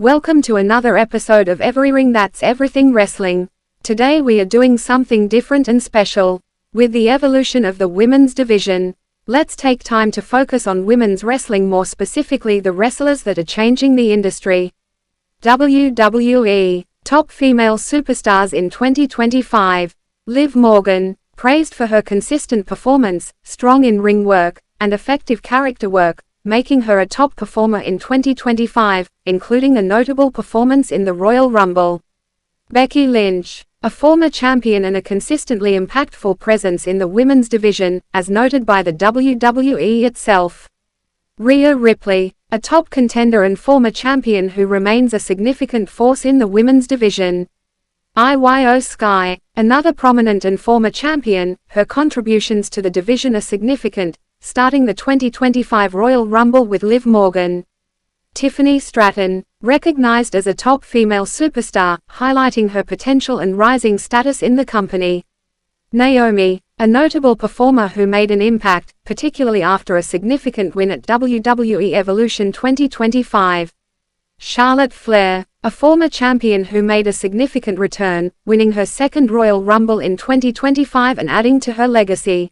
Welcome to another episode of EveryRing, that's everything wrestling. Today we are doing something different and special. With the evolution of the women's division, let's take time to focus on women's wrestling, more specifically the wrestlers that are changing the industry. WWE Top Female Superstars in 2025. Liv Morgan, praised for her consistent performance, strong in-ring work, and effective character work, making her a top performer in 2025, including a notable performance in the Royal Rumble. Becky Lynch, a former champion and a consistently impactful presence in the women's division, as noted by the WWE itself. Rhea Ripley, a top contender and former champion who remains a significant force in the women's division. Io Sky, another prominent and former champion, her contributions to the division are significant, starting the 2025 Royal Rumble with Liv Morgan. Tiffany Stratton, recognized as a top female superstar, highlighting her potential and rising status in the company. Naomi, a notable performer who made an impact, particularly after a significant win at WWE Evolution 2025. Charlotte Flair, a former champion who made a significant return, winning her second Royal Rumble in 2025 and adding to her legacy.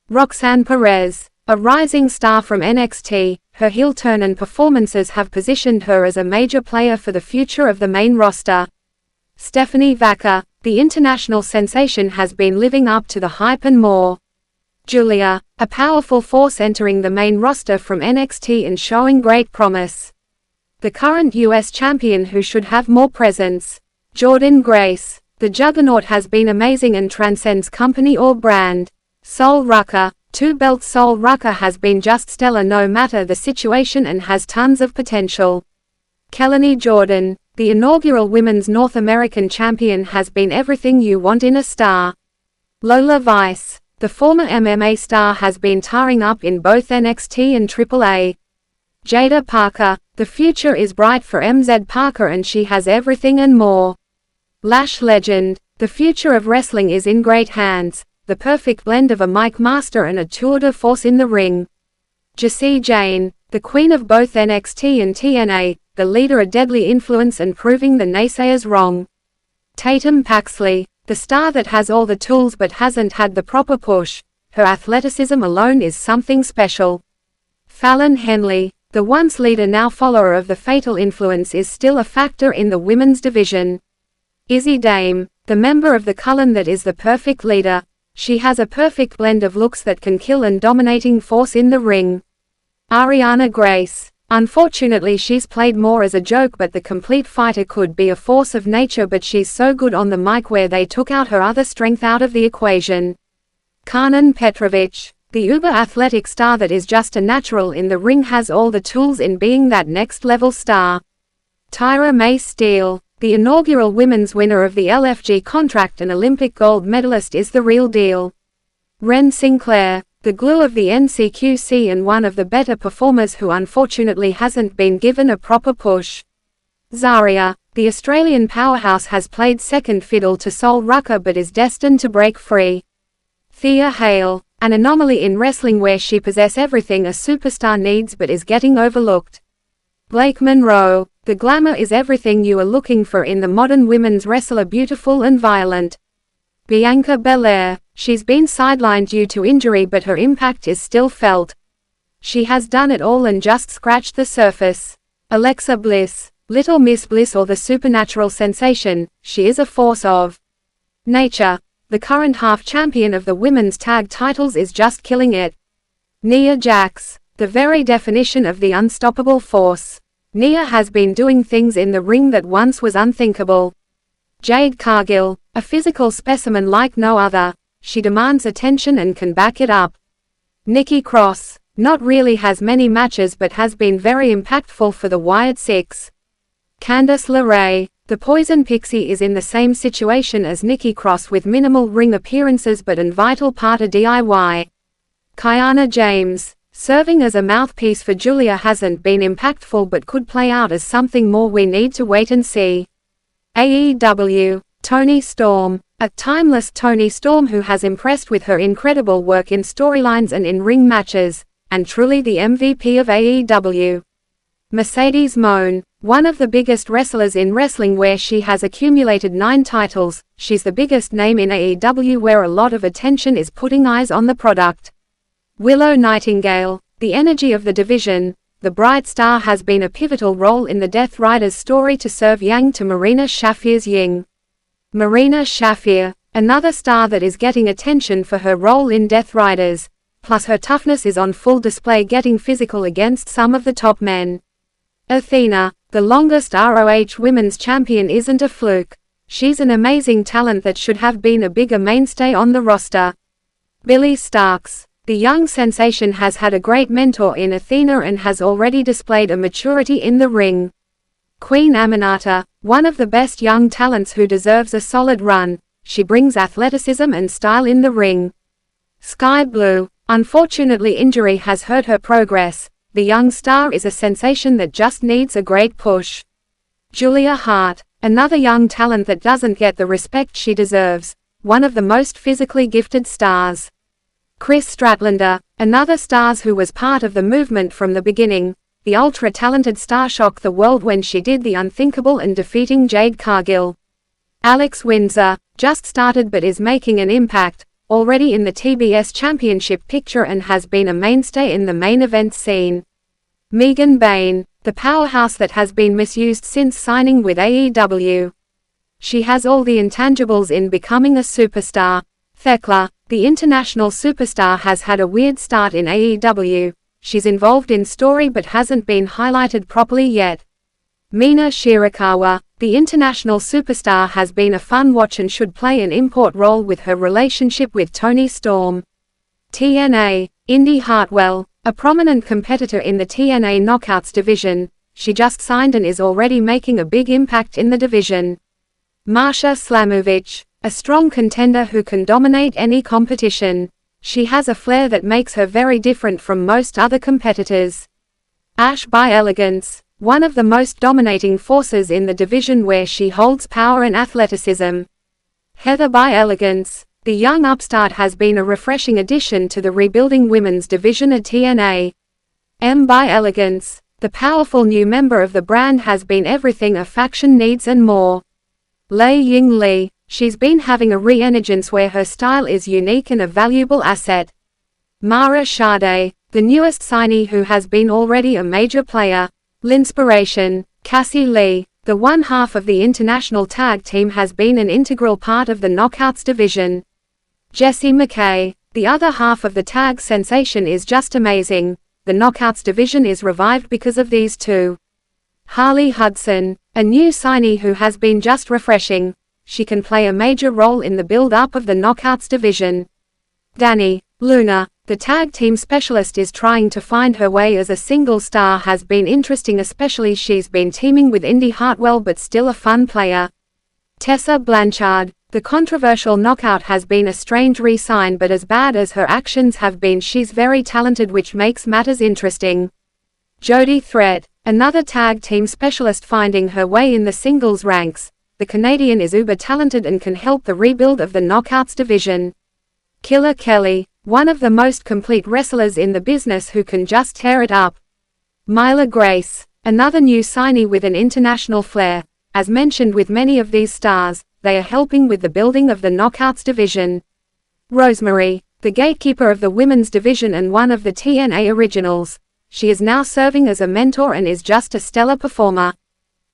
Roxanne Perez, a rising star from NXT, her heel turn and performances have positioned her as a major player for the future of the main roster. Stephanie Vacquor, the international sensation, has been living up to the hype and more. Guilia, a powerful force entering the main roster from NXT and showing great promise. The current US champion who should have more presence. Jordynne Grace, the juggernaut, has been amazing and transcends company or brand. Sol Rucker, two-belt Sol Rucker has been just stellar no matter the situation and has tons of potential. Kelani Jordan, the inaugural Women's North American champion, has been everything you want in a star. Lola Vice, the former MMA star, has been tarring up in both NXT and AAA. Jada Parker, the future is bright for MZ Parker and she has everything and more. Lash Legend, the future of wrestling is in great hands, the perfect blend of a mic master and a tour de force in the ring. Jessie Jane, the queen of both NXT and TNA, the leader, a deadly influence and proving the naysayers wrong. Tatum Paxley, the star that has all the tools but hasn't had the proper push, her athleticism alone is something special. Fallon Henley, the once leader now follower of the Fatal Influence, is still a factor in the women's division. Izzy Dame, the member of the Cullen that is the perfect leader, she has a perfect blend of looks that can kill and dominating force in the ring. Ariana Grace, unfortunately she's played more as a joke, but the complete fighter could be a force of nature, but she's so good on the mic where they took out her other strength out of the equation. Karnen Petrovich, the uber-athletic star that is just a natural in the ring, has all the tools in being that next-level star. Tyra May Steele, the inaugural women's winner of the LFG contract and Olympic gold medalist, is the real deal. Ren Sinclair, the glue of the NCQC and one of the better performers who unfortunately hasn't been given a proper push. Zarya, the Australian powerhouse, has played second fiddle to Sol Rucker but is destined to break free. Thea Hale, an anomaly in wrestling where she possesses everything a superstar needs but is getting overlooked. Blake Monroe, the glamour is everything you are looking for in the modern women's wrestler, beautiful and violent. Bianca Belair, she's been sidelined due to injury but her impact is still felt. She has done it all and just scratched the surface. Alexa Bliss, Little Miss Bliss or the supernatural sensation, she is a force of nature. The current half-champion of the women's tag titles is just killing it. Nia Jax, the very definition of the unstoppable force. Nia has been doing things in the ring that once was unthinkable. Jade Cargill, a physical specimen like no other, she demands attention and can back it up. Nikki Cross, not really has many matches but has been very impactful for the Wired Six. Candice LeRae, the Poison Pixie, is in the same situation as Nikki Cross with minimal ring appearances but an vital part of DIY. Kiana James, serving as a mouthpiece for Julia, hasn't been impactful but could play out as something more. We need to wait and see. AEW, Toni Storm, a timeless Toni Storm who has impressed with her incredible work in storylines and in ring matches, and truly the MVP of AEW. Mercedes Mone, One of the biggest wrestlers in wrestling where she has accumulated 9 titles, she's the biggest name in AEW where a lot of attention is putting eyes on the product. Willow Nightingale, the energy of the division, the bright star has been a pivotal role in the Death Riders' story to serve Yang to Marina Shafir's Ying. Marina Shafir, another star that is getting attention for her role in Death Riders, plus her toughness is on full display getting physical against some of the top men. Athena, the longest ROH Women's Champion isn't a fluke. She's an amazing talent that should have been a bigger mainstay on the roster. Billie Starkz, the young sensation has had a great mentor in Athena and has already displayed a maturity in the ring. Queen Aminata, one of the best young talents who deserves a solid run, she brings athleticism and style in the ring. Sky Blue, unfortunately injury has hurt her progress. The young star is a sensation that just needs a great push. Julia Hart, another young talent that doesn't get the respect she deserves, one of the most physically gifted stars. Kris Stratlander, another star who was part of the movement from the beginning, the ultra-talented star shocked the world when she did the unthinkable and defeating Jade Cargill. Alex Windsor, just started but is making an impact, already in the TBS Championship picture and has been a mainstay in the main event scene. Megan Bayne, the powerhouse that has been misused since signing with AEW. She has all the intangibles in becoming a superstar. Thekla, the international superstar, has had a weird start in AEW. She's involved in story but hasn't been highlighted properly yet. Mina Shirakawa, the international superstar, has been a fun watch and should play an important role with her relationship with Toni Storm. TNA, Indi Hartwell, a prominent competitor in the TNA Knockouts division, she just signed and is already making a big impact in the division. Masha Slamoviche, a strong contender who can dominate any competition. She has a flair that makes her very different from most other competitors. Ash by Elegance, one of the most dominating forces in the division where she holds power and athleticism. Heather by Elegance, the young upstart, has been a refreshing addition to the rebuilding women's division at TNA. M by Elegance, the powerful new member of the brand, has been everything a faction needs and more. Lei Ying Li, she's been having a re-emergence where her style is unique and a valuable asset. Mara Sade, the newest signee who has been already a major player. L'Inspiration, Cassie Lee, the one half of the international tag team, has been an integral part of the Knockouts division. Jessie McKay, the other half of the tag sensation, is just amazing. The Knockouts division is revived because of these two. Harley Hudson, a new signee who has been just refreshing. She can play a major role in the build-up of the Knockouts division. Dani, Luna, the tag team specialist, is trying to find her way as a single star, has been interesting, especially she's been teaming with Indi Hartwell but still a fun player. Tessa Blanchard, the controversial knockout, has been a strange re-sign, but as bad as her actions have been, she's very talented, which makes matters interesting. Jody Threat, another tag team specialist finding her way in the singles ranks. The Canadian is uber talented and can help the rebuild of the Knockouts division. Killer Kelly, one of the most complete wrestlers in the business who can just tear it up. Myla Grace, another new signee with an international flair. As mentioned with many of these stars, they are helping with the building of the Knockouts division. Rosemary, the gatekeeper of the women's division and one of the TNA originals. She is now serving as a mentor and is just a stellar performer.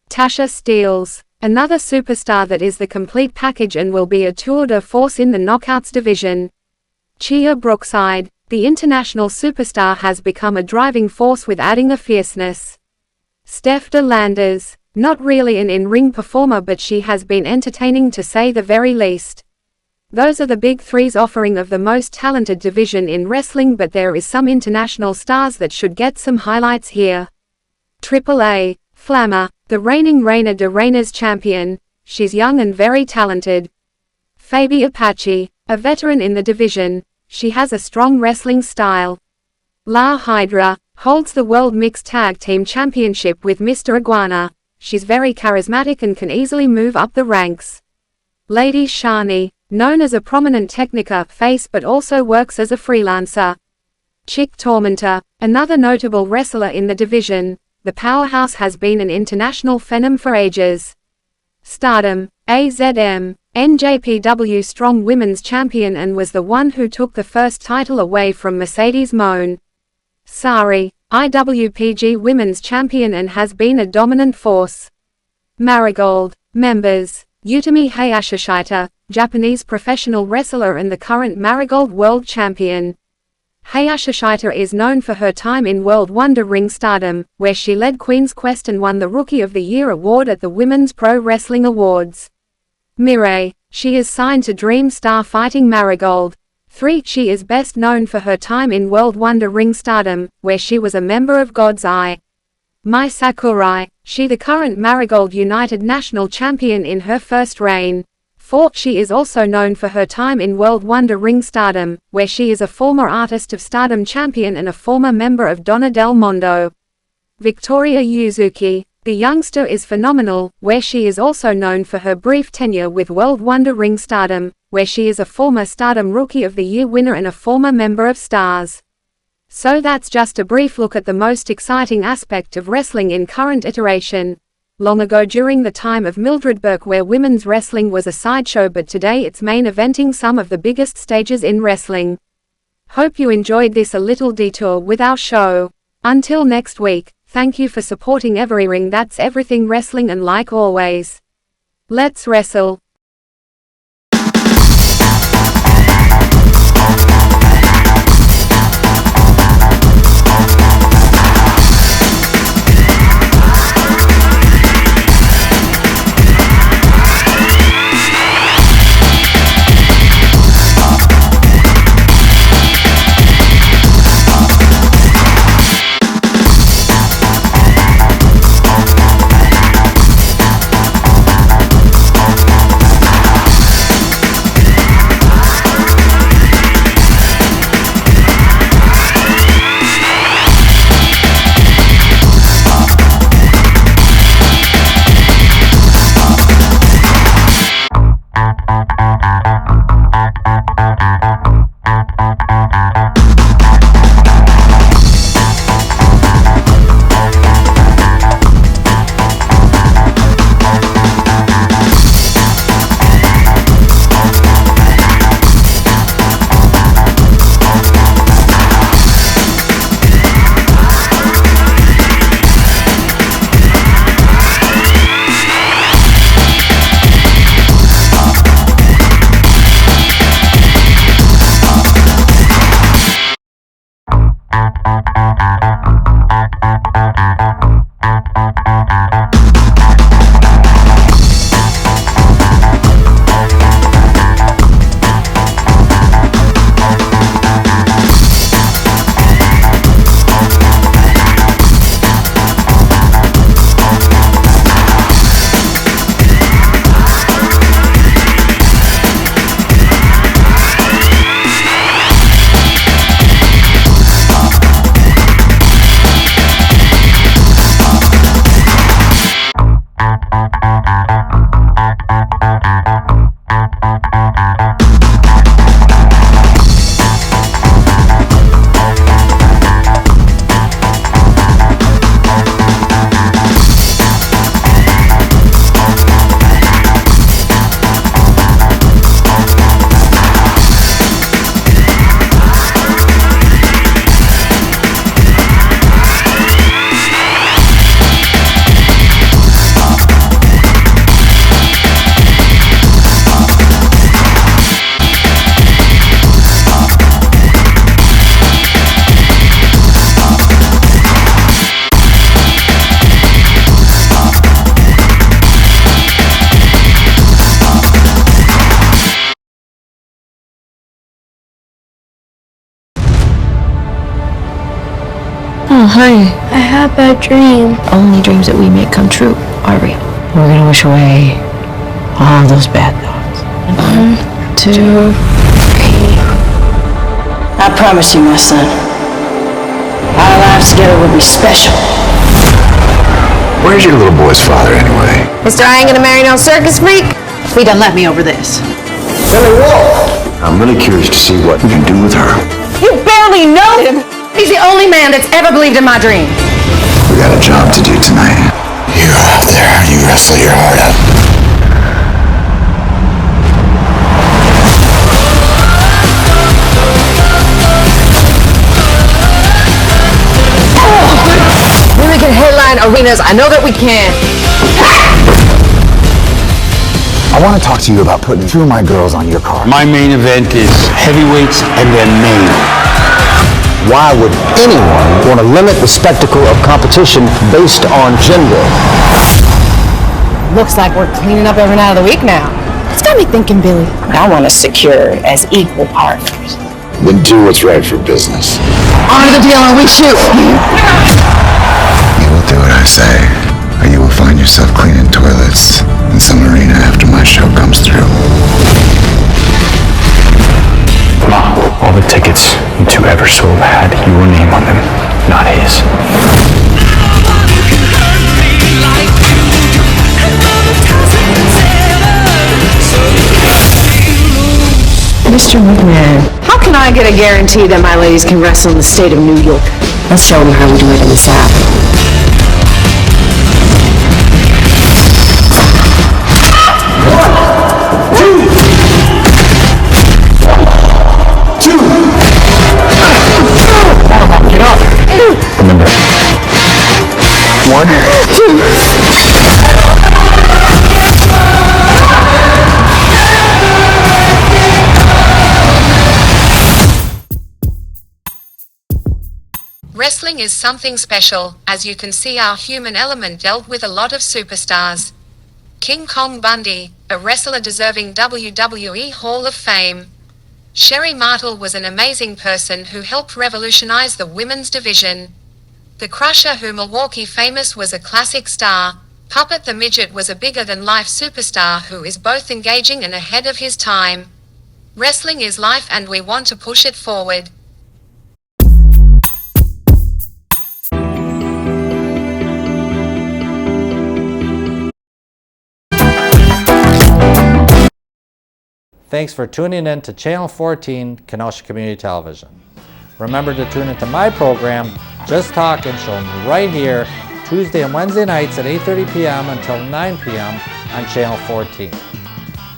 Tasha Steelz, another superstar that is the complete package and will be a tour de force in the Knockouts division. Chia Brookside, the international superstar, has become a driving force with adding a fierceness. Steph De Landers, not really an in-ring performer, but she has been entertaining to say the very least. Those are the big threes offering of the most talented division in wrestling, but there is some international stars that should get some highlights here. Triple A, Flammer, the reigning Reina de Reinas champion. She's young and very talented. Fabi Apache, a veteran in the division. She has a strong wrestling style. La Hydra holds the World Mixed Tag Team Championship with Mr. Iguana. She's very charismatic and can easily move up the ranks. Lady Shani, known as a prominent Technica face but also works as a freelancer. Chick Tormentor, another notable wrestler in the division. The the powerhouse has been an international phenom for ages. Stardom, AZM, NJPW Strong Women's Champion and was the one who took the first title away from Mercedes Mone. Sari, IWPG Women's Champion and has been a dominant force. Marigold, members, Utami Hayashishita, Japanese professional wrestler and the current Marigold World Champion. Hayashishita is known for her time in World Wonder Ring Stardom, where she led Queen's Quest and won the Rookie of the Year award at the Women's Pro Wrestling Awards. Mireille, she is signed to Dream Star Fighting Marigold. 3. She is best known for her time in World Wonder Ring Stardom, where she was a member of God's Eye. Mai Sakurai, she the current Marigold United National Champion in her first reign. 4. She is also known for her time in World Wonder Ring Stardom, where she is a former Artist of Stardom champion and a former member of Donna Del Mondo. Victoria Yuzuki, the youngster is phenomenal, where she is also known for her brief tenure with World Wonder Ring Stardom, where she is a former Stardom Rookie of the Year winner and a former member of Stars. So that's just a brief look at the most exciting aspect of wrestling in current iteration. Long ago during the time of Mildred Burke where women's wrestling was a sideshow, but today it's main eventing some of the biggest stages in wrestling. Hope you enjoyed this a little detour with our show. Until next week, thank you for supporting EveryRing. That's everything wrestling, and like always, let's wrestle. Oh, hi. I had a bad dream. Only dreams that we make come true are real. We're gonna wish away all those bad thoughts. 1, 2, 3. I promise you, my son, our lives together will be special. Where's your little boy's father, anyway? Mr. I ain't gonna marry no circus freak. He done let me over this. I'm really curious to see what you can do with her. You barely know him. He's the only man that's ever believed in my dream. got a job to do tonight. You go out there, you wrestle your heart out. We can headline arenas. I know that we can. I want to talk to you about putting 2 of my girls on your card. My main event is heavyweights and then main. Why would anyone want to limit the spectacle of competition based on gender? Looks like we're cleaning up every night of the week now. It's got me thinking, Billy. I want us secure as equal partners. Then do what's right for business. Honor the deal and we shoot. You will do what I say, or you will find yourself cleaning toilets in some arena after my show comes through. Ma, all the tickets you 2 ever sold had your name on them, not his. Mr. McMahon, how can I get a guarantee that my ladies can wrestle in the state of New York? Let's show them how we do it in the South. Get up! Remember. 1, 2. Wrestling is something special, as you can see our human element dealt with a lot of superstars. King Kong Bundy, a wrestler deserving WWE Hall of Fame. Sherry Martel was an amazing person who helped revolutionize the women's division. The Crusher, who Milwaukee famous, was a classic star. Puppet the Midget was a bigger-than-life superstar who is both engaging and ahead of his time. Wrestling is life and we want to push it forward. Thanks for tuning in to Channel 14, Kenosha Community Television. Remember to tune into my program, Just Talkin', shown right here, Tuesday and Wednesday nights at 8:30 p.m. until 9 p.m. on Channel 14.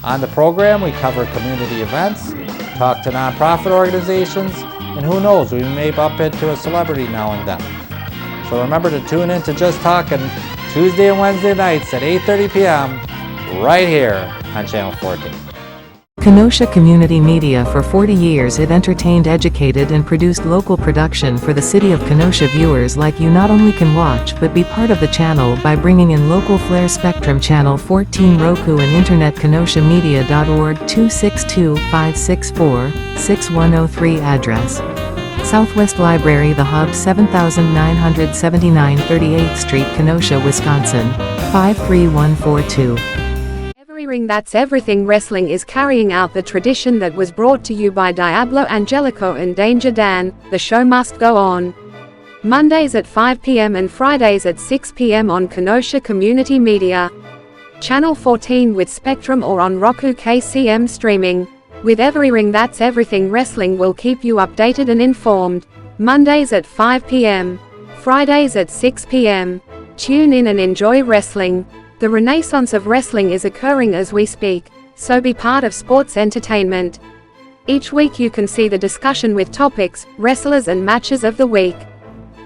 On the program, we cover community events, talk to nonprofit organizations, and who knows, we may bump into a celebrity now and then. So remember to tune in to Just Talkin', Tuesday and Wednesday nights at 8:30 p.m. right here on Channel 14. Kenosha Community Media. For 40 years it entertained, educated and produced local production for the city of Kenosha. Viewers like you not only can watch but be part of the channel by bringing in local Flair Spectrum Channel 14, Roku and Internet. KenoshaMedia.org, 262-564-6103 address. Southwest Library, The Hub, 7979 38th Street, Kenosha, Wisconsin, 53142. EveryRing. That's Everything Wrestling is carrying out the tradition that was brought to you by Diablo Angelico and Danger Dan. The show must go on. Mondays at 5 p.m. and Fridays at 6 p.m. on Kenosha Community Media. Channel 14 with Spectrum or on Roku KCM streaming. With EveryRing. That's Everything Wrestling will keep you updated and informed. Mondays at 5 p.m. Fridays at 6 p.m. Tune in and enjoy wrestling. The renaissance of wrestling is occurring as we speak, so be part of sports entertainment. Each week you can see the discussion with topics, wrestlers and matches of the week.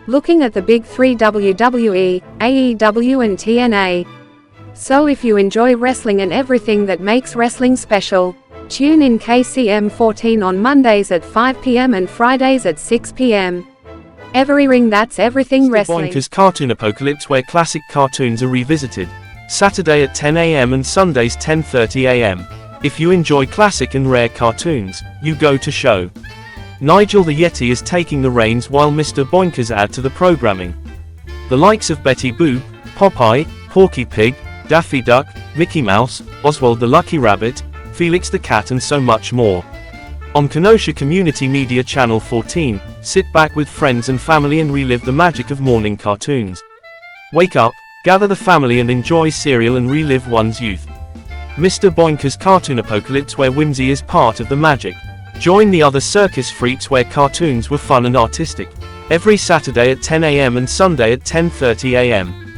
Looking at the big three: WWE, AEW and TNA. So if you enjoy wrestling and everything that makes wrestling special, tune in KCM 14 on Mondays at 5 p.m. and Fridays at 6 p.m. EveryRing. That's Everything Wrestling. Boinker's Cartoon Apocalypse, where classic cartoons are revisited. Saturday at 10 a.m. and Sundays 10:30 a.m. If you enjoy classic and rare cartoons, you go to show. Nigel the Yeti is taking the reins while Mr. Boinkers add to the programming. The likes of Betty Boop, Popeye, Porky Pig, Daffy Duck, Mickey Mouse, Oswald the Lucky Rabbit, Felix the Cat and so much more. On Kenosha Community Media Channel 14, sit back with friends and family and relive the magic of morning cartoons. Wake up, gather the family and enjoy cereal and relive one's youth. Mr. Boinker's Cartoon Apocalypse, where whimsy is part of the magic. Join the other circus freaks where cartoons were fun and artistic. every Saturday at 10 a.m. and Sunday at 10:30 a.m.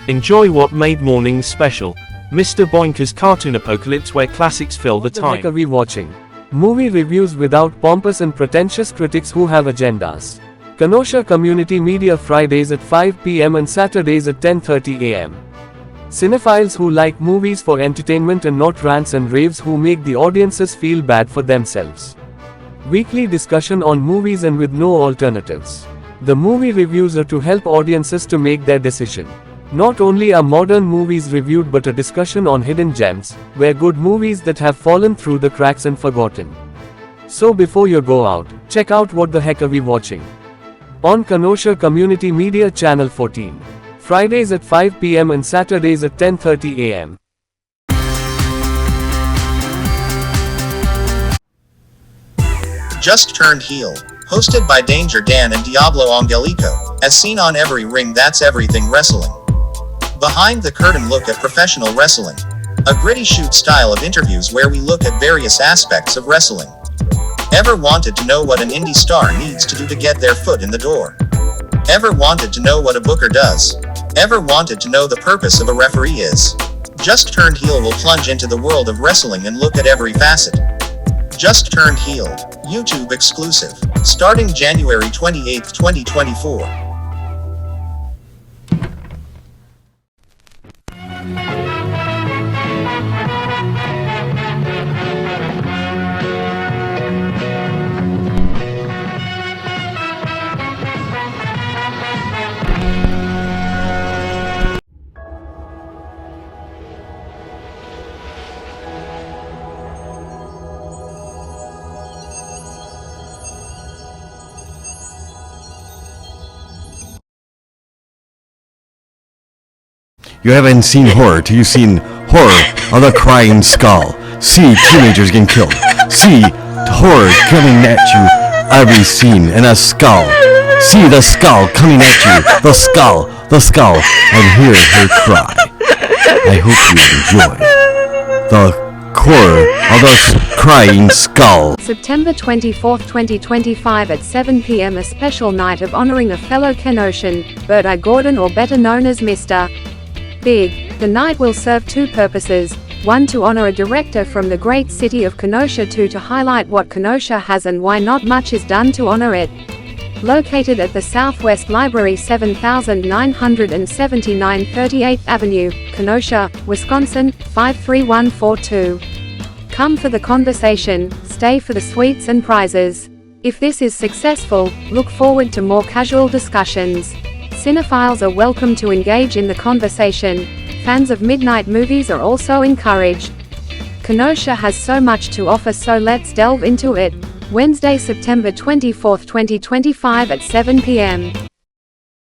Enjoy what made mornings special. Mr. Boinker's Cartoon Apocalypse, where classics fill the time. What the heck are we watching? Movie reviews without pompous and pretentious critics who have agendas. Kenosha Community Media, Fridays at 5 p.m. and Saturdays at 10:30 a.m. Cinephiles who like movies for entertainment and not rants and raves, who make the audiences feel bad for themselves. Weekly discussion on movies and with no alternatives. The movie reviews are to help audiences to make their decision. Not only are modern movies reviewed, but a discussion on hidden gems, where good movies that have fallen through the cracks and forgotten. So before you go out, check out What the Heck Are We Watching? On Kenosha Community Media Channel 14. Fridays at 5 p.m. and Saturdays at 10:30 a.m. Just Turned Heel, hosted by Danger Dan and Diablo Angelico, as seen on EveryRing. That's Everything Wrestling. Behind the curtain look at professional wrestling. A gritty shoot style of interviews where we look at various aspects of wrestling. Ever wanted to know what an indie star needs to do to get their foot in the door? Ever wanted to know what a booker does? Ever wanted to know the purpose of a referee is? Just Turned Heel will plunge into the world of wrestling and look at every facet. Just Turned Heel, YouTube exclusive, starting January 28, 2024. You haven't seen horror till you've seen horror of the crying skull. See teenagers getting killed. See horror coming at you every scene, and a skull. See the skull coming at you. The skull, and hear her cry. I hope you enjoy the horror of the crying skull. September 24, 2025 at 7 p.m. a special night of honoring a fellow Kenosian, Bert I. Gordon, or better known as Mr. Big. The night will serve two purposes: one, to honor a director from the great city of Kenosha; two, to highlight what Kenosha has and why not much is done to honor it. Located at the Southwest Library, 7979 38th Avenue, Kenosha, Wisconsin, 53142. Come for the conversation, stay for the sweets and prizes. If this is successful, look forward to more casual discussions. Cinephiles are welcome to engage in the conversation. Fans of midnight movies are also encouraged. Kenosha has so much to offer, so let's delve into it. Wednesday, September 24, 2025 at 7 p.m.